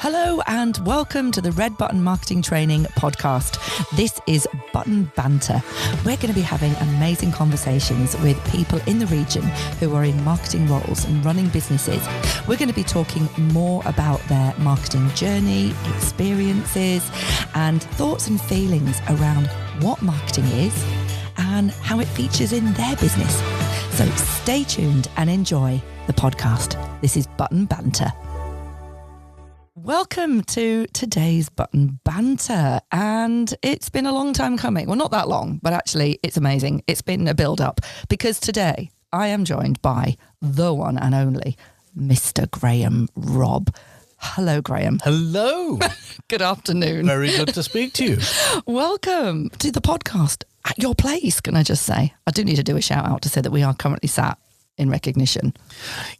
Hello and welcome to the Red Button Marketing Training podcast. This is Button Banter. We're going to be having amazing conversations with people in the region who are in marketing roles and running businesses. We're going to be talking more about their marketing journey, experiences, and thoughts and feelings around what marketing is and how it features in their business. So stay tuned and enjoy the podcast. This is Button Banter. Welcome to today's Button Banter, and it's been a long time coming. Well, not that long, but actually it's amazing. It's been a build-up because today I am joined by the one and only Mr. Graham Robb. Hello, Graham. Hello. Good afternoon. Very good to speak to you. Welcome to the podcast at your place, can I just say. I do need to do a shout out to say that we are currently sat in recognition.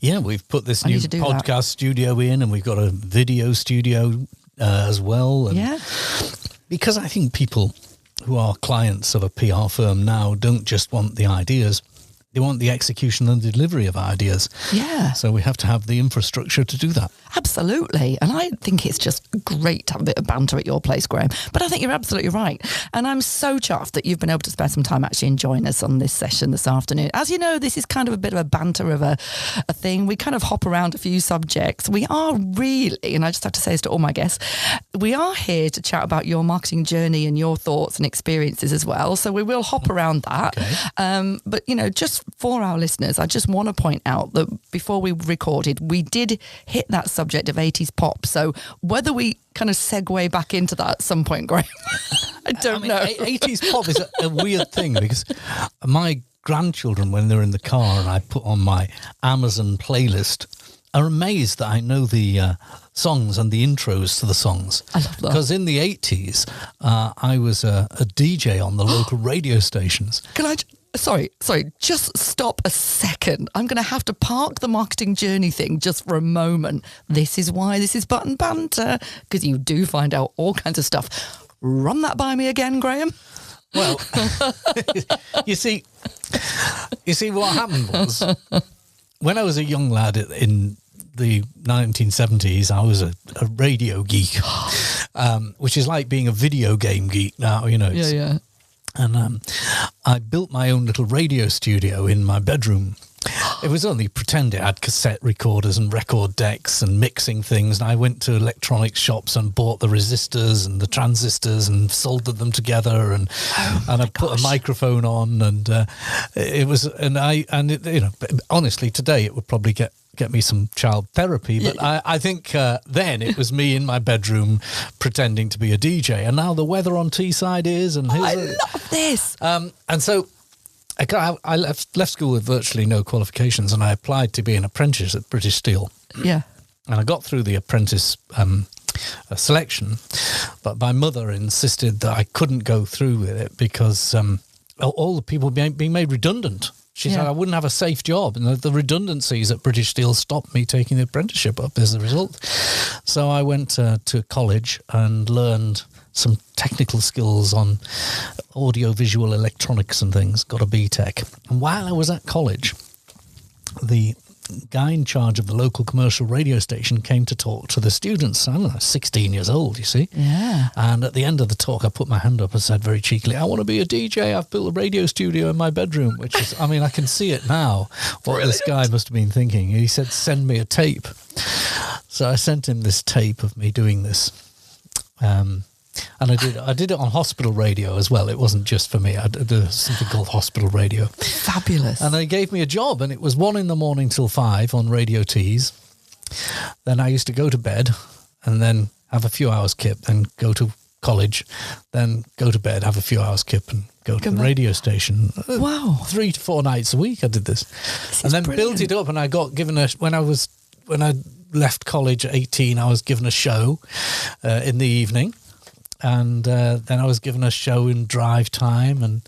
Yeah, we've put this new podcast studio in, and we've got a video studio as well. And yeah. Because I think people who are clients of a PR firm now don't just want the ideas, they want the execution and delivery of ideas. Yeah. So we have to have the infrastructure to do that. Absolutely. And I think it's just great to have a bit of banter at your place, Graham. But I think you're absolutely right. And I'm so chuffed that you've been able to spend some time actually enjoying us on this session this afternoon. As you know, this is kind of a bit of a banter of a thing. We kind of hop around a few subjects. We are really, and I just have to say this to all my guests, we are here to chat about your marketing journey and your thoughts and experiences as well. So we will hop around that. Okay. But, you know, just for our listeners, I just want to point out that before we recorded, we did hit that subject of 80s pop. So whether we kind of segue back into that at some point, Graham, I don't know. 80s pop is a weird thing because my grandchildren, when they're in the car and I put on my Amazon playlist, are amazed that I know the songs and the intros to the songs. I love that. Because in the 80s, I was a DJ on the local radio stations. Can I... Sorry, just stop a second. I'm going to have to park the marketing journey thing just for a moment. This is why this is Button Banter, because you do find out all kinds of stuff. Run that by me again, Graham. Well, you see what happened was, when I was a young lad in the 1970s, I was a radio geek, which is like being a video game geek now, you know. Yeah. And I built my own little radio studio in my bedroom. It was only pretend. It had cassette recorders and record decks and mixing things. And I went to electronics shops and bought the resistors and the transistors and soldered them together. And I put a microphone on, and honestly, today it would probably get me some child therapy, but I think then it was me in my bedroom pretending to be a DJ. And now the weather on Teesside is, and I love this. And so I left school with virtually no qualifications, and I applied to be an apprentice at British Steel. Yeah, and I got through the apprentice selection, but my mother insisted that I couldn't go through with it because all the people being made redundant. She said I wouldn't have a safe job, and the redundancies at British Steel stopped me taking the apprenticeship up as a result. So I went to college and learned some technical skills on audio-visual electronics and things, got a BTEC. And while I was at college, the guy in charge of the local commercial radio station came to talk to the students. I'm 16 years old, you see. Yeah. And at the end of the talk, I put my hand up and said very cheekily, I want to be a DJ. I've built a radio studio in my bedroom, which is, I mean, I can see it now, what this guy must have been thinking. He said, send me a tape. So I sent him this tape of me doing this. And I did it on hospital radio as well. It wasn't just for me. I did something called hospital radio. Fabulous. And they gave me a job, and it was 1 a.m. till 5 on Radio Tees. Then I used to go to bed and then have a few hours kip, then go to college, then go to bed, have a few hours kip, and go to the radio station. Wow. 3 to 4 nights a week I did this. And then built it up, and I got given when I left college at 18, I was given a show in the evening. And then I was given a show in drive time,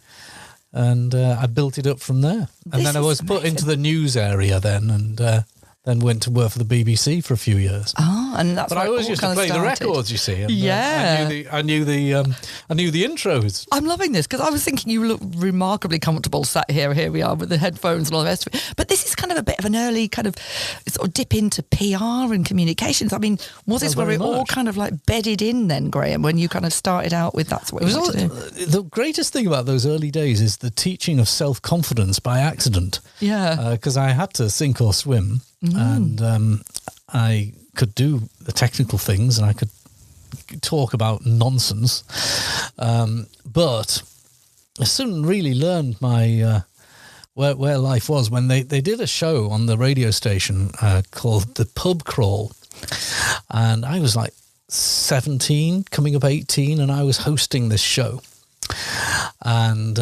and I built it up from there. And then I was put into the news area then, and then went to work for the BBC for a few years. Ah, and that's. But where I it always all used to kind play of the started. records. You see, and, Yeah. I knew the intros. I'm loving this because I was thinking you look remarkably comfortable sat here. Here we are with the headphones and all the rest of it. But this is kind of a bit of an early kind of sort of dip into PR and communications. I mean, was this where it all kind of like bedded in then, Graham, when you kind of started out with that's what you want to do? The greatest thing about those early days is the teaching of self-confidence by accident. Yeah. Because I had to sink or swim, and I could do the technical things, and I could talk about nonsense, but I soon really learned my where life was when they did a show on the radio station called The Pub Crawl, and I was like 17, coming up 18, and I was hosting this show, and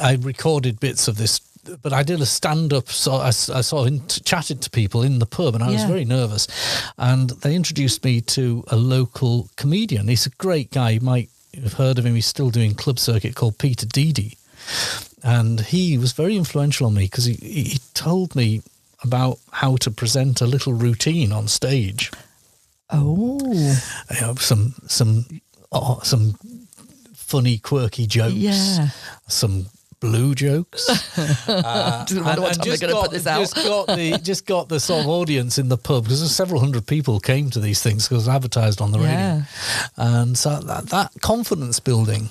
I recorded bits of this. But I did a stand-up, so I sort of chatted to people in the pub, and I was very nervous. And they introduced me to a local comedian. He's a great guy. You might have heard of him. He's still doing club circuit, called Peter Deedy. And he was very influential on me because he told me about how to present a little routine on stage. Oh. You know, some funny, quirky jokes. Yeah. Some blue jokes. What time they're going to put this out. just got the sort of audience in the pub, because several hundred people came to these things because it was advertised on the radio. And so that confidence building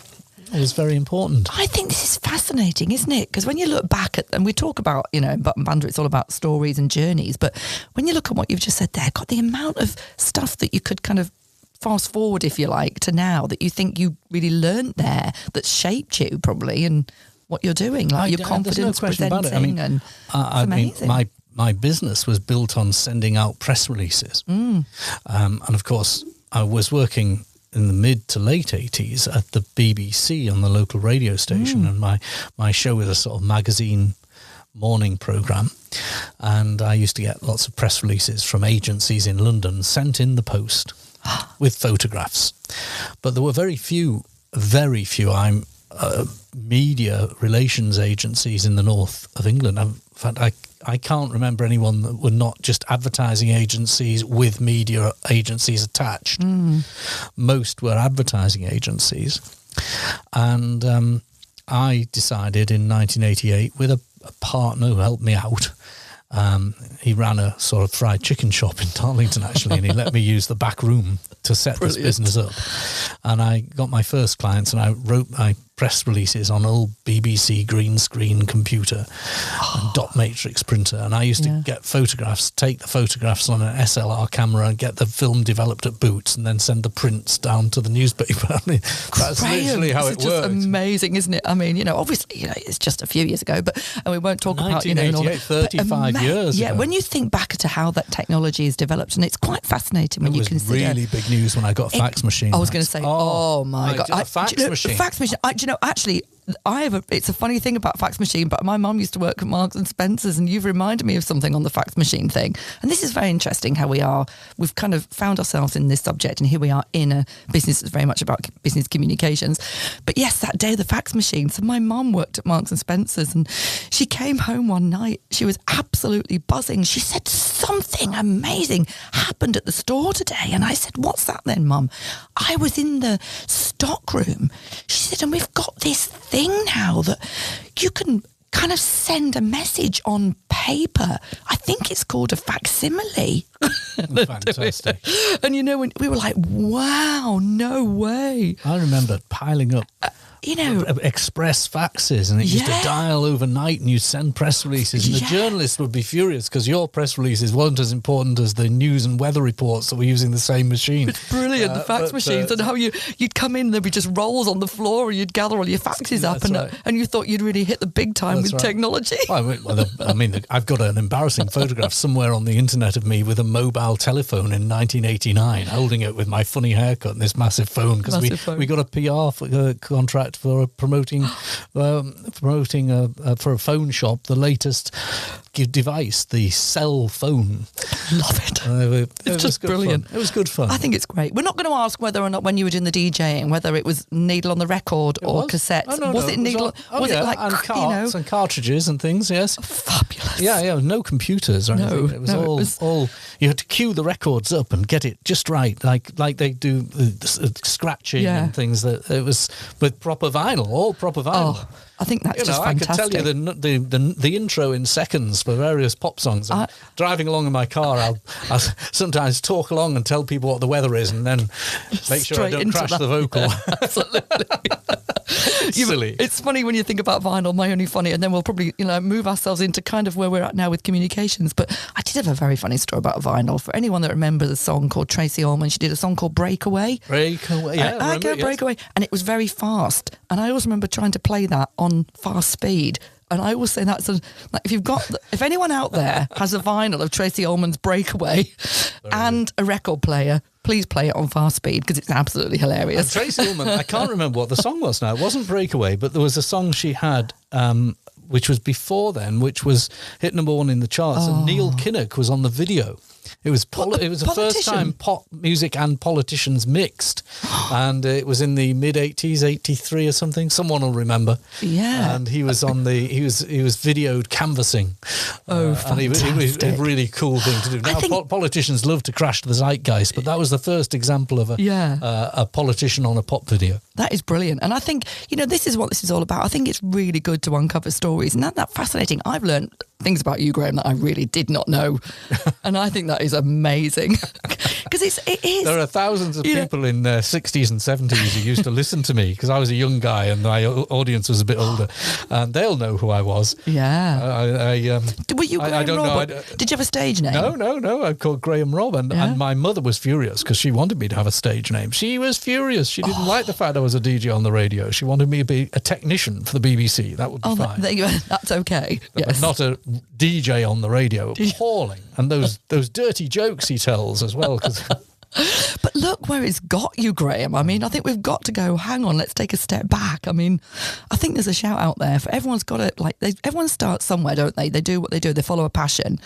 is very important. I think this is fascinating, isn't it? Because when you look back at, and we talk about, you know, in Button Banter, it's all about stories and journeys, but when you look at what you've just said there, God, the amount of stuff that you could kind of fast forward, if you like, to now that you think you really learnt there that shaped you probably and what you're doing, like your confidence presenting. And I mean, my business was built on sending out press releases. And of course, I was working in the mid to late 80s at the BBC on the local radio station, and my show was a sort of magazine morning programme, and I used to get lots of press releases from agencies in London sent in the post with photographs. But there were very few media relations agencies in the north of England. In fact, I can't remember anyone that were not just advertising agencies with media agencies attached. Most were advertising agencies. And I decided in 1988, with a partner who helped me out, he ran a sort of fried chicken shop in Darlington, actually, and he let me use the back room to set this business up. And I got my first clients, and I wrote my press releases on an old BBC green screen computer and dot matrix printer. And I used to get photographs, take the photographs on an SLR camera and get the film developed at Boots, and then send the prints down to the newspaper. I mean, that's literally how it works. It's just amazing, isn't it? I mean, you know, obviously, you know, it's just a few years ago, but and we won't talk about, you know, 35 years ago. When you think back to how that technology has developed, and it's quite fascinating when you consider. It was really big news when I got a fax machine. I was going to say, oh my God. A fax machine. Fax machine. You know, actually, it's a funny thing about fax machine, but my mum used to work at Marks and Spencer's, and you've reminded me of something on the fax machine thing. And this is very interesting how we've kind of found ourselves in this subject, and here we are in a business that's very much about business communications. But yes, that day, the fax machine. So my mum worked at Marks and Spencer's, and she came home one night. She was absolutely buzzing. She said, something amazing happened at the store today. And I said, what's that then, Mum? I was in the stock room. She said, and we've got this thing now that you can kind of send a message on paper. I think it's called a facsimile. Fantastic. And you know, when we were like, wow, no way. I remember piling up you know, express faxes, and it used to dial overnight, and you'd send press releases, and the journalists would be furious because your press releases weren't as important as the news and weather reports that were using the same machine. It's brilliant, the fax machines, and how you'd come in, there'd be just rolls on the floor, and you'd gather all your faxes up, and you thought you'd really hit the big time with technology. Well, I mean, I've got an embarrassing photograph somewhere on the internet of me with a mobile telephone in 1989, holding it with my funny haircut and this massive phone, because we got a PR contract for promoting for a phone shop the latest device, the cell phone. Love it. It's just brilliant. It was good fun. I think it's great. We're not going to ask whether or not when you were doing the DJing, whether it was needle on the record or cassettes. Oh, no, was it needle? Was it like, and carts and cartridges and things? Yes. Fabulous. Yeah. No computers or anything. It was all. You had to cue the records up and get it just right, like they do scratching and things. That it was with proper vinyl, all proper vinyl. Oh, I think that's just fantastic. I could tell you the intro in seconds for various pop songs. Driving along in my car, I'll sometimes talk along and tell people what the weather is, and then make sure I don't crash the vocal. Yeah, absolutely. Silly. It's funny when you think about vinyl. My only funny, and then we'll probably move ourselves into kind of where we're at now with communications. But I did have a very funny story about vinyl. For anyone that remembers a song called Tracy Ullman, she did a song called Breakaway. Breakaway, yeah. I go Breakaway, and it was very fast. And I always remember trying to play that on fast speed. And I always say that's if anyone out there has a vinyl of Tracy Ullman's Breakaway and a record player, please play it on fast speed because it's absolutely hilarious. And Tracy Ullman, I can't remember what the song was now. It wasn't Breakaway, but there was a song she had which was before then, which was hit #1 in the charts, and Neil Kinnock was on the video. It was the first time pop music and politicians mixed, and it was in the mid '80s, '83 or something. Someone will remember. Yeah, and he was he was videoed canvassing. Fantastic! And it was a really cool thing to do. Now politicians love to crash the zeitgeist, but that was the first example of a politician on a pop video. That is brilliant, and I think this is what this is all about. I think it's really good to uncover stories, and that's fascinating. I've learned things about you, Graham, that I really did not know, and I think that is amazing because it is. There are thousands of people in their 60s and 70s who used to listen to me because I was a young guy and my audience was a bit older, and they'll know who I was. Yeah. Were you Graham I don't Robb? know. Did you have a stage name? No. I'm called Graham Robb, and my mother was furious because she wanted me to have a stage name. She was furious. She didn't like the fact I was a DJ on the radio. She wanted me to be a technician for the BBC. That would be fine. That's okay. But not a DJ on the radio. Appalling. And those dirty jokes he tells as well. But look where it's got you, Graham. I mean, I think we've got to go, hang on, let's take a step back. I mean, I think there's a shout out there for everyone's got to, everyone starts somewhere, don't they? They do what they do. They follow a passion.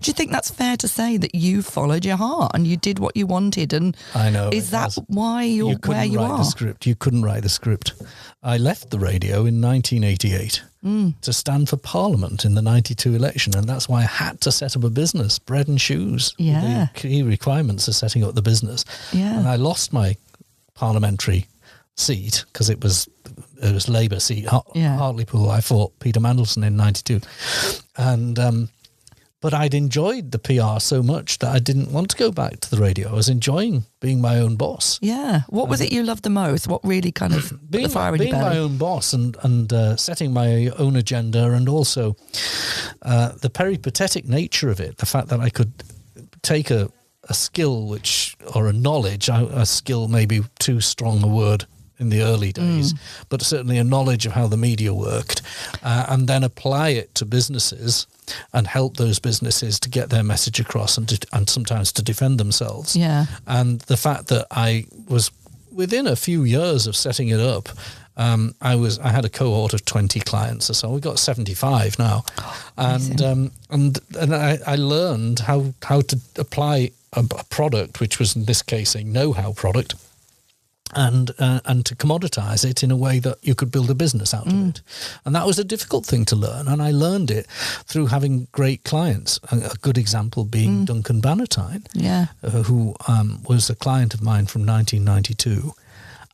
Do you think that's fair to say that you followed your heart and you did what you wanted? And I know. Is that why you're where you are? You couldn't write the script. I left the radio in 1988 to stand for Parliament in the 92 election, and that's why I had to set up a business, bread and shoes. Yeah. The key requirements of setting up the business. Yeah. And I lost my parliamentary seat because it was Labour seat, Hartlepool. I fought Peter Mandelson in 92. And but I'd enjoyed the PR so much that I didn't want to go back to the radio. I was enjoying being my own boss. Yeah. What was it you loved the most? What really kind of put the fire in your belly? Being my own boss and setting my own agenda, and also the peripatetic nature of it, the fact that I could take a skill or a knowledge, a skill may be too strong a word in the early days, but certainly a knowledge of how the media worked, and then apply it to businesses and help those businesses to get their message across and sometimes to defend themselves. Yeah. And the fact that I was within a few years of setting it up, I had a cohort of 20 clients or so. We've got 75 now. And I learned how to apply a product, which was in this case a know-how product, and to commoditize it in a way that you could build a business out of it. And that was a difficult thing to learn, and I learned it through having great clients. A good example being Duncan Bannatyne, who was a client of mine from 1992,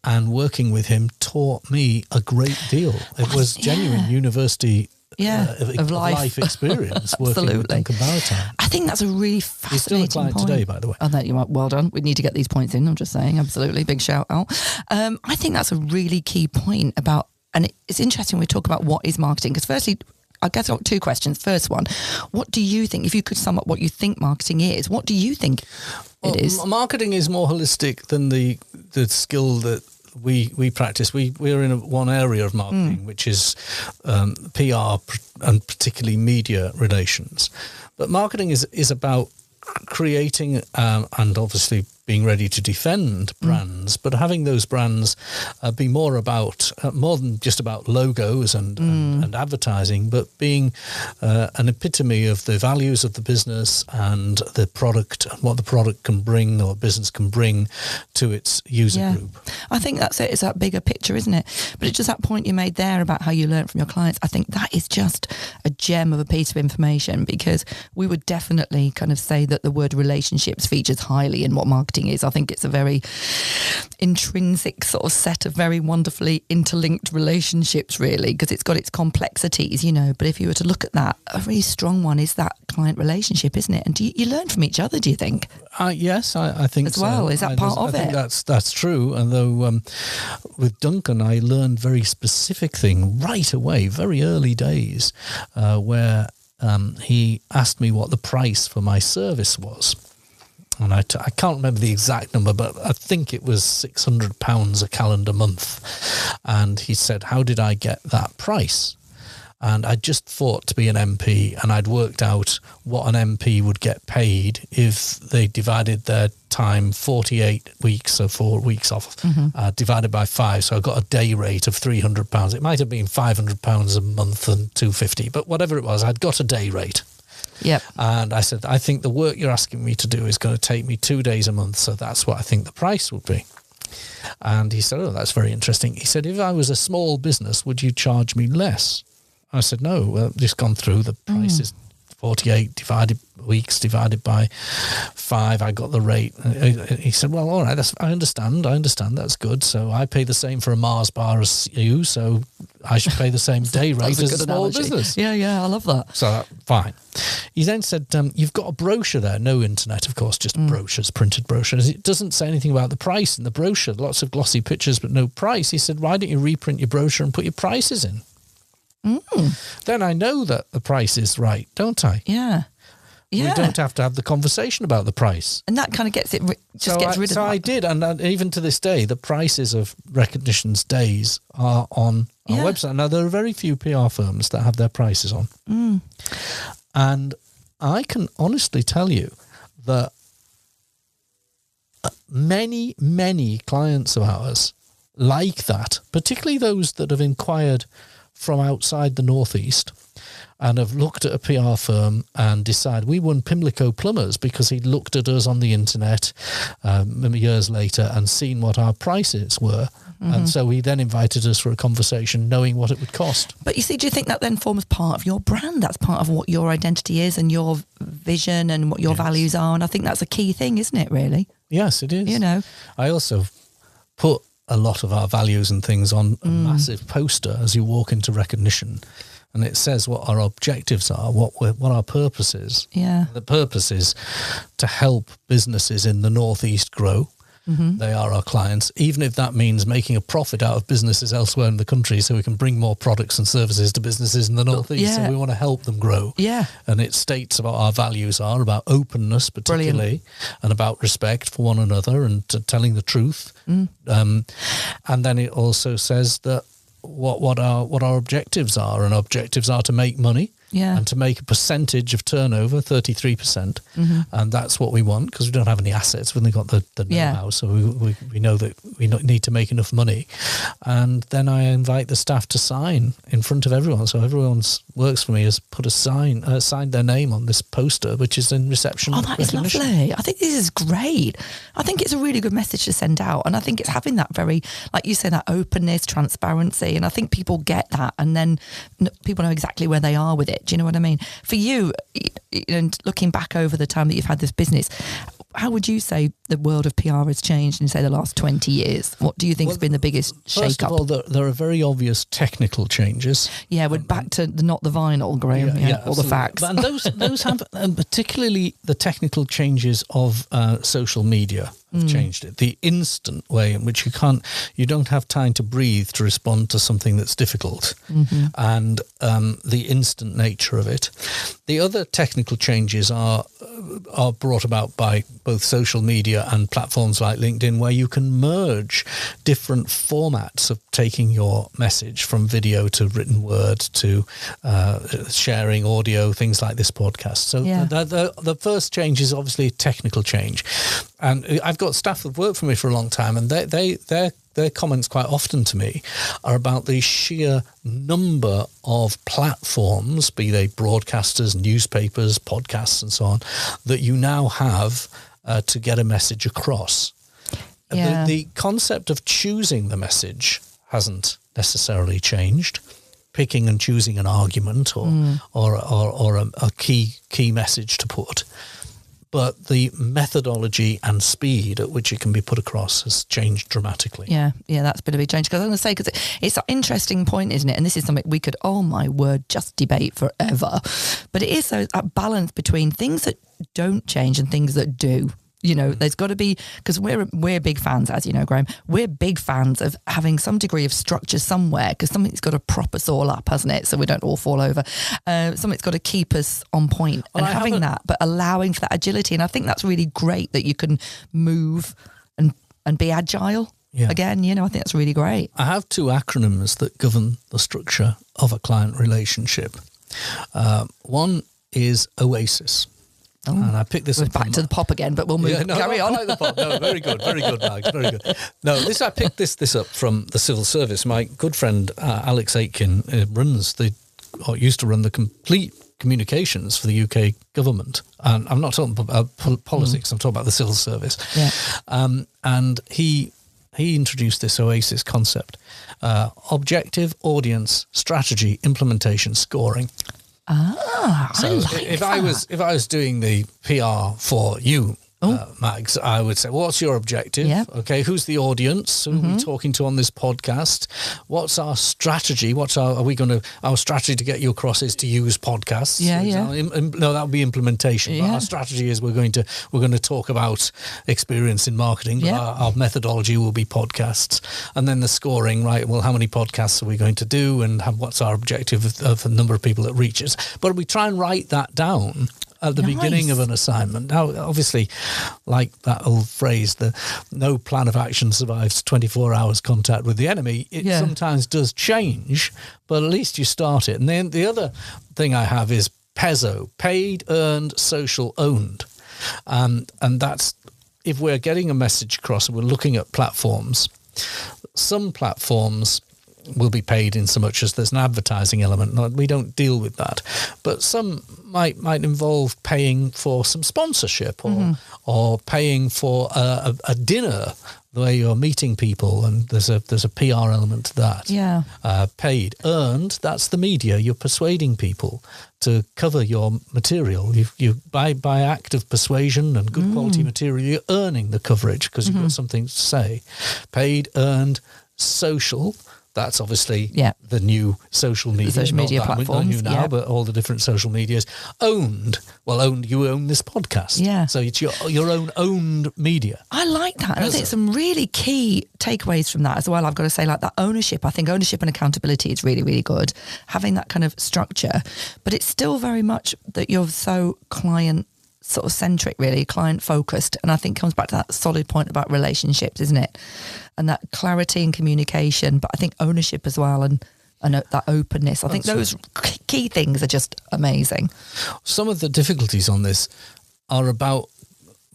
and working with him taught me a great deal. It was genuine university of life experience working with Duncan Bannatyne. I think that's a really fascinating He's still a client point. today, by the way. Oh, that you are. Well done. We need to get these points in. I'm just saying, absolutely. Big shout out. I think that's a really key point about, and it's interesting we talk about what is marketing, because firstly, I guess I've got two questions. First one, what do you think, if you could sum up what you think marketing is, what do you think it is? Marketing is more holistic than the skill that we practice. We're in one area of marketing, which is PR and particularly media relations. But marketing is about creating and obviously being ready to defend brands, but having those brands be more about more than just about logos and advertising, but being an epitome of the values of the business and the product and what the product can bring or business can bring to its user group. I think that's it. It's that bigger picture, isn't it? But it's just that point you made there about how you learn from your clients. I think that is just a gem of a piece of information, because we would definitely kind of say that the word relationships features highly in what marketing is. I think it's a very intrinsic sort of set of very wonderfully interlinked relationships, really, because it's got its complexities, you know. But if you were to look at that, a really strong one is that client relationship, isn't it? And do you learn from each other, do you think? Yes, I think as well. Is that part of it? I think that's true. And though with Duncan, I learned very specific thing right away, very early days, where he asked me what the price for my service was. And I can't remember the exact number, but I think it was £600 a calendar month. And he said, how did I get that price? And I just fought to be an MP, and I'd worked out what an MP would get paid if they divided their time 48 weeks, so 4 weeks off, divided by 5. So I got a day rate of £300. It might have been £500 a month and £250, but whatever it was, I'd got a day rate. Yep. And I said, I think the work you're asking me to do is going to take me 2 days a month, so that's what I think the price would be. And he said, oh, that's very interesting. He said, if I was a small business, would you charge me less? I said, no, just gone through, the price is 48 weeks divided by 5. I got the rate. He said, well, all right, I understand, that's good. So I pay the same for a Mars bar as you, so I should pay the same day rate as a small business. Yeah, I love that. So fine. He then said, you've got a brochure there, no internet, of course, just brochures, printed brochures. It doesn't say anything about the price in the brochure, lots of glossy pictures, but no price. He said, why don't you reprint your brochure and put your prices in? Then I know that the price is right, don't I? Yeah. We don't have to have the conversation about the price. And that kind of gets it, gets rid of it. So I did, and even to this day, the prices of Recognition's days are on our website. Now, there are very few PR firms that have their prices on. And I can honestly tell you that many, many clients of ours like that, particularly those that have inquired from outside the Northeast and have looked at a PR firm and decided. We won Pimlico Plumbers because he looked at us on the internet years later and seen what our prices were. And so he then invited us for a conversation knowing what it would cost. But you see, do you think that then forms part of your brand? That's part of what your identity is and your vision and what your values are. And I think that's a key thing, isn't it, really? Yes, it is. You know, I also put a lot of our values and things on a massive poster as you walk into Recognition, and it says what our objectives are, what our purpose is. Yeah. The purpose is to help businesses in the Northeast grow. They are our clients, even if that means making a profit out of businesses elsewhere in the country so we can bring more products and services to businesses in the Northeast. So we want to help them grow. Yeah. And it states about our values are about openness, particularly, and about respect for one another and telling the truth. And then it also says that what our objectives are, and objectives are to make money. Yeah. And to make a percentage of turnover, 33%. And that's what we want, because we don't have any assets. We've only got the know-how, so we know that we need to make enough money. And then I invite the staff to sign in front of everyone. So everyone works for me has put signed their name on this poster, which is in reception. Oh, that is lovely. I think this is great. I think it's a really good message to send out. And I think it's having that very, like you say, that openness, transparency. And I think people get that. And then people know exactly where they are with it. Do you know what I mean? For you, and looking back over the time that you've had this business, how would you say the world of PR has changed in, say, the last 20 years? What do you think has been the biggest shake-up? First of all, there are very obvious technical changes. Yeah, we're back to not the vinyl, Graham, or the fax. And those have, and particularly the technical changes of social media have changed it. The instant way in which you don't have time to breathe to respond to something that's difficult, and the instant nature of it. The other technical changes are are brought about by both social media and platforms like LinkedIn, where you can merge different formats of taking your message from video to written word to sharing audio, things like this podcast. So the first change is obviously a technical change. And I've got staff that work for me for a long time, and their comments quite often to me are about the sheer number of platforms, be they broadcasters, newspapers, podcasts and so on, that you now have to get a message across. Yeah. The concept of choosing the message hasn't necessarily changed. Picking and choosing an argument or a key message to put. But the methodology and speed at which it can be put across has changed dramatically. Yeah, that's been a big change. Because I'm going to say, because it's an interesting point, isn't it? And this is something we could, oh my word, just debate forever. But it is that balance between things that don't change and things that do. You know, there's got to be, because we're big fans, as you know, Graham, we're big fans of having some degree of structure somewhere, because something's got to prop us all up, hasn't it? So we don't all fall over. Something's got to keep us on point, and having that, but allowing for that agility. And I think that's really great that you can move and be agile. Yeah. Again, you know, I think that's really great. I have two acronyms that govern the structure of a client relationship. One is OASIS. Oh. And I picked this up back to the pop again, but we'll move. Carry on. Like the pop. No, very good, Mags, very good. No, I picked this up from the civil service. My good friend Alex Aitken used to run the complete communications for the UK government. And I'm not talking about politics. I'm talking about the civil service. Yeah. And he introduced this OASIS concept: objective, audience, strategy, implementation, scoring. So if I was doing the PR for you, Mags, I would say, what's your objective? Yep. Okay, who's the audience? Who are we talking to on this podcast? What's our strategy? Our strategy to get you across is to use podcasts. No, that would be implementation. Yeah. But our strategy is we're going to talk about experience in marketing. But our methodology will be podcasts. And then the scoring, right? Well, how many podcasts are we going to do? And what's our objective of the number of people that reaches? But we try and write that down at the beginning of an assignment. Now, obviously, like that old phrase, the no plan of action survives 24 hours contact with the enemy, it sometimes does change, but at least you start it. And then the other thing I have is PESO, paid, earned, social, owned. And that's, if we're getting a message across and we're looking at platforms, some platforms will be paid in so much as there's an advertising element. We don't deal with that. But some might involve paying for some sponsorship or paying for a dinner, the way you're meeting people, and there's a PR element to that. Yeah. Paid. Earned, that's the media. You're persuading people to cover your material. You by act of persuasion and good quality material, you're earning the coverage because you've got something to say. Paid, earned, social. That's obviously the new social media. The social media platforms. But all the different social medias. Owned. Well, you own this podcast. Yeah. So it's your own owned media. I like that. And I think some really key takeaways from that as well. I've got to say, like that ownership. I think ownership and accountability is really, really good. Having that kind of structure. But it's still very much that you're so client sort of centric, really, client focused. And I think it comes back to that solid point about relationships, isn't it? And that clarity and communication, but I think ownership as well, and that openness. I think those key things are just amazing. Some of the difficulties on this are about,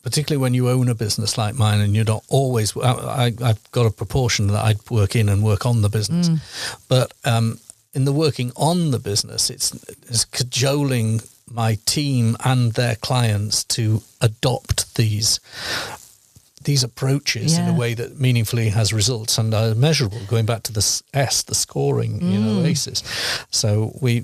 particularly when you own a business like mine and you're not always, I've got a proportion that I work in and work on the business. But in the working on the business, it's cajoling my team and their clients to adopt these approaches in a way that meaningfully has results and are measurable, going back to the scoring, OASIS. So we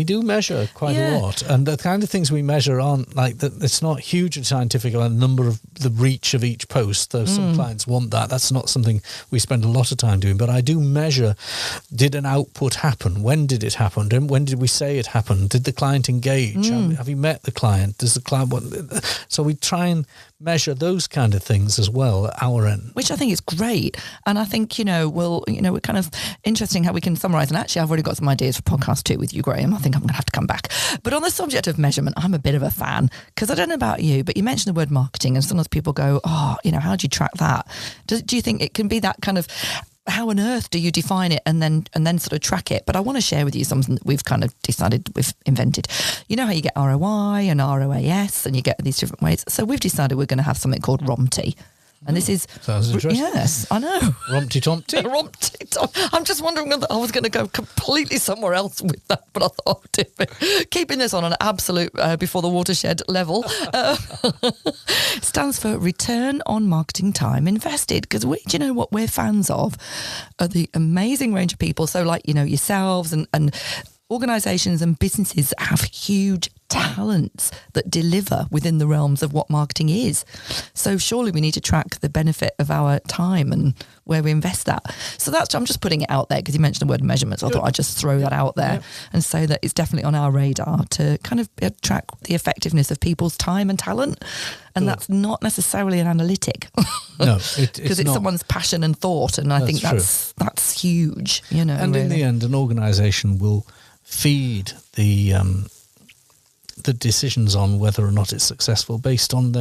do measure quite a lot, and the kind of things we measure aren't like that. It's not hugely scientific about the number of the reach of each post, though some clients want that. That's not something we spend a lot of time doing, but I do measure, did an output happen? When did it happen? When did we say it happened? Did the client engage? Have you met the client? Does the client want? So we try and measure those kind of things as well at our end. Which I think is great. And I think, we're kind of interesting how we can summarise. And actually, I've already got some ideas for podcast 2 with you, Graham. I think I'm going to have to come back. But on the subject of measurement, I'm a bit of a fan, because I don't know about you, but you mentioned the word marketing, and sometimes people go, how do you track that? Do you think it can be that kind of, how on earth do you define it and then sort of track it? But I want to share with you something that we've kind of decided we've invented. You know how you get ROI and ROAS and you get these different ways. So we've decided we're going to have something called ROMTI. And this is... Sounds interesting. Yes, I know. Rompty-tompty? Rompty-tompty. I'm just wondering whether I was going to go completely somewhere else with that, but I thought, keeping this on an absolute before the watershed level, stands for Return on Marketing Time Invested. Because do you know what we're fans of? Are the amazing range of people. So like, yourselves and organisations and businesses have huge talents that deliver within the realms of what marketing is. So surely we need to track the benefit of our time and where we invest that. So I'm just putting it out there because you mentioned the word measurement. So I thought I'd just throw that out there and say that it's definitely on our radar to kind of track the effectiveness of people's time and talent. And that's not necessarily an analytic. No, because it's someone's passion and thought. And I think that's huge, And really. In the end, an organisation will feed the decisions on whether or not it's successful based on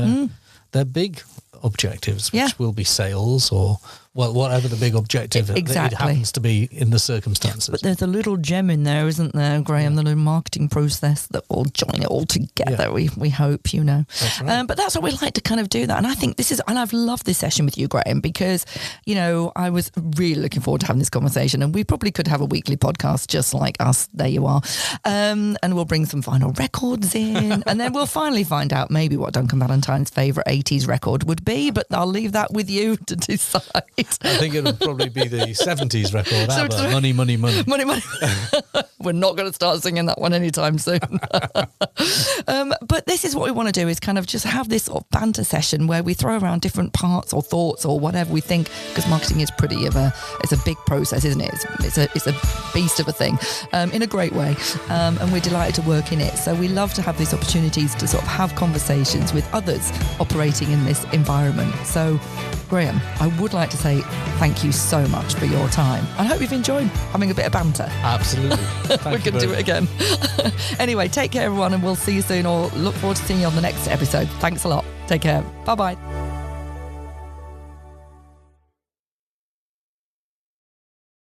their big objectives, which will be sales or whatever the big objective it happens to be in the circumstances. But there's a little gem in there, isn't there, Graham? The little marketing process that will join it all together. We hope, That's right. But that's what we like to kind of do that. And I think and I've loved this session with you, Graham, because, I was really looking forward to having this conversation, and we probably could have a weekly podcast just like us. There you are. And we'll bring some vinyl records in, and then we'll finally find out maybe what Duncan Valentine's favourite 80s record would be, but I'll leave that with you to decide. I think it would probably be the 70s record, ABBA, Money, Money, Money. Money, Money. We're not going to start singing that one anytime soon. But this is what we want to do, is kind of just have this sort of banter session where we throw around different parts or thoughts or whatever we think, because marketing is it's a big process, isn't it? It's a beast of a thing, in a great way. And we're delighted to work in it. So we love to have these opportunities to sort of have conversations with others operating in this environment. So Graham, I would like to say thank you so much for your time. I hope you've enjoyed having a bit of banter. Absolutely. We can do it again. Anyway, take care, everyone, and we'll see you soon, or look forward to seeing you on the next episode. Thanks a lot. Take care. Bye-bye.